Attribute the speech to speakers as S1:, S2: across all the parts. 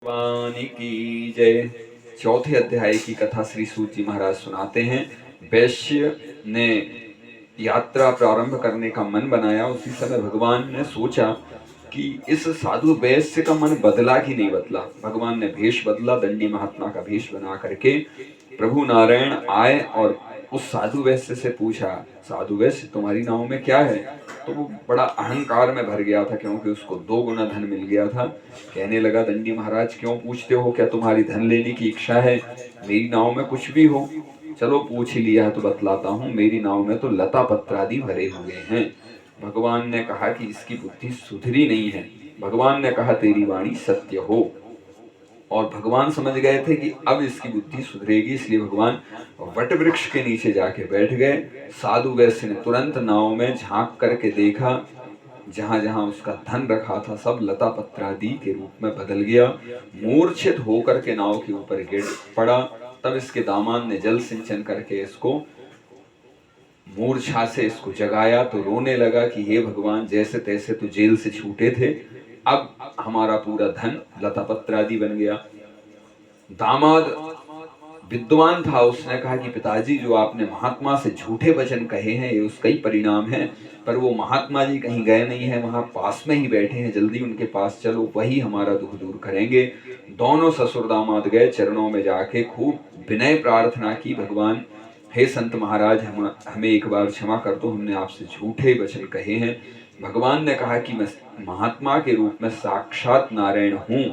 S1: भगवान की जय। चौथे अध्याय की कथा श्री सूत जी महाराज सुनाते हैं। वैश्य ने यात्रा प्रारंभ करने का मन बनाया। उसी समय भगवान ने सोचा कि इस साधु वैश्य का मन बदला कि नहीं बदला। भगवान ने भेष बदला, दंडी महात्मा का भेष बना करके प्रभु नारायण आए और उस साधु वैश्य से पूछा, साधु वैश्य तुम्हारी नाव में क्या है? तो वो बड़ा अहंकार में भर गया था, क्योंकि उसको 2 गुना धन मिल गया था। कहने लगा, दंडी महाराज क्यों पूछते हो? क्या तुम्हारी धन लेने की इच्छा है? मेरी नाव में कुछ भी हो। चलो पूछ ही लिया है तो बतलाता हूँ। मेरी नाव में तो लता पत्र आदि भरे हुए हैं। भगवान ने कहा कि इसकी बुद्धि सुधरी नहीं है। भगवान ने कहा तेरी वाणी सत्य हो। और भगवान समझ गए थे कि अब इसकी बुद्धि सुधरेगी, इसलिए भगवान वट वृक्ष के नीचे जाके बैठ गए। साधु वैश्य ने तुरंत नाव में झांक करके देखा, जहां जहां उसका धन रखा था सब लता पत्रादि के रूप में बदल गया। मूर्छित होकर के नाव के ऊपर गिर पड़ा। तब इसके दामाद ने जल सिंचन करके इसको मूर्छा से इसको जगाया। तो रोने लगा कि हे भगवान, जैसे तैसे तो जेल से छूटे थे, अब हमारा पूरा धन लता पत्र आदि बन गया। दामाद विद्वान था, उसने कहा कि पिताजी, जो आपने महात्मा से झूठे वचन कहे हैं ये उसका ही परिणाम है, पर वो महात्मा जी कहीं गए नहीं है, वहां पास में ही बैठे हैं, जल्दी उनके पास चलो, वही हमारा दुख दूर करेंगे। दोनों ससुर दामाद गए, चरणों में जाके खूब विनय प्रार्थना की, भगवान हे संत महाराज, हमें एक बार क्षमा कर दो, हमने आपसे झूठे वचन कहे हैं। भगवान ने कहा कि मैं महात्मा के रूप में साक्षात नारायण हूं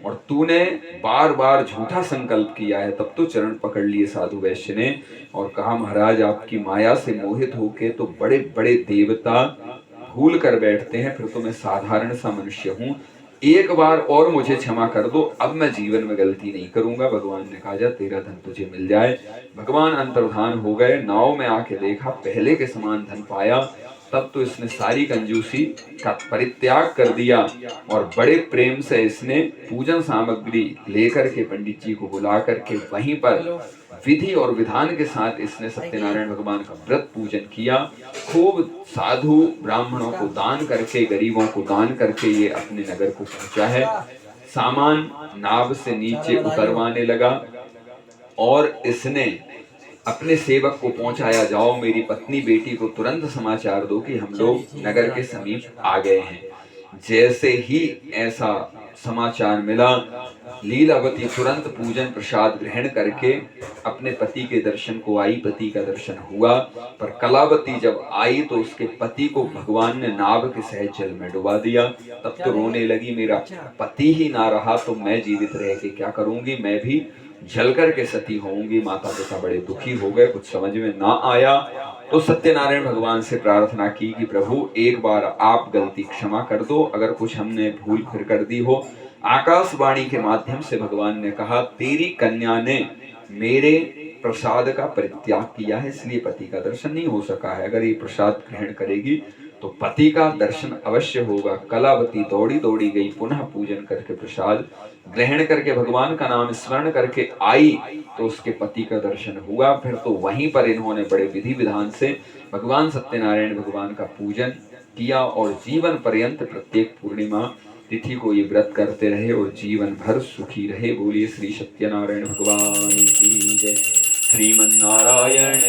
S1: और तूने बार बार झूठा संकल्प किया है। तब तो चरण पकड़ लिए साधु वैश्य ने और कहा, महाराज आपकी माया से मोहित होके तो बड़े बड़े देवता भूल कर बैठते हैं, फिर तो मैं साधारण सा मनुष्य हूं, एक बार और मुझे क्षमा कर दो, अब मैं जीवन में गलती नहीं करूंगा। भगवान ने कहा, जा तेरा धन तुझे मिल जाए। भगवान अंतर्धान हो गए, नाव में आके देखा पहले के समान धन पाया। तब तो इसने सारी कंजूसी का परित्याग कर दिया और बड़े प्रेम से इसने पूजन सामग्री लेकर के पंडित जी को बुला करके वहीं पर विधि और विधान के साथ इसने सत्यनारायण भगवान का व्रत पूजन किया। खूब साधु ब्राह्मणों को दान करके, गरीबों को दान करके ये अपने नगर को पहुंचा है। सामान नाव से नीचे उतरवाने लगा और इसने अपने सेवक को पहुंचाया, जाओ मेरी पत्नी बेटी को तुरंत समाचार दो कि हम लोग नगर के समीप आ गए हैं। जैसे ही ऐसा समाचार मिला, लीलावती तुरंत पूजन प्रसाद ग्रहण करके अपने पति के दर्शन को आई। पति का दर्शन हुआ, पर कलावती जब आई तो उसके पति को भगवान ने नाव के सहज जल में डुबा दिया। तब तो रोने लगी, मेरा पति ही ना रहा तो मैं जीवित रह के क्या करूंगी, मैं भी जलकर के सती होंगी। माता पिता बड़े दुखी हो गए, कुछ समझ में ना आया तो सत्यनारायण भगवान से प्रार्थना की कि प्रभु एक बार आप गलती क्षमा कर दो, अगर कुछ हमने भूल फिर कर दी हो। आकाशवाणी के माध्यम से भगवान ने कहा, तेरी कन्या ने मेरे प्रसाद का परित्याग किया है, इसलिए पति का दर्शन नहीं हो सका है। अगर ये प्रसाद ग्रहण करेगी तो पति का दर्शन अवश्य होगा। कलावती दौड़ी दौड़ी गई, पुनः पूजन करके प्रसाद ग्रहण करके भगवान का नाम स्मरण करके आई तो उसके पति का दर्शन हुआ। फिर तो वहीं पर इन्होंने बड़े विधि विधान से भगवान सत्यनारायण भगवान का पूजन किया और जीवन पर्यंत प्रत्येक पूर्णिमा तिथि को ये व्रत करते रहे और जीवन भर सुखी रहे। बोलिए श्री सत्यनारायण भगवान की जय। श्रीमन्नारायण।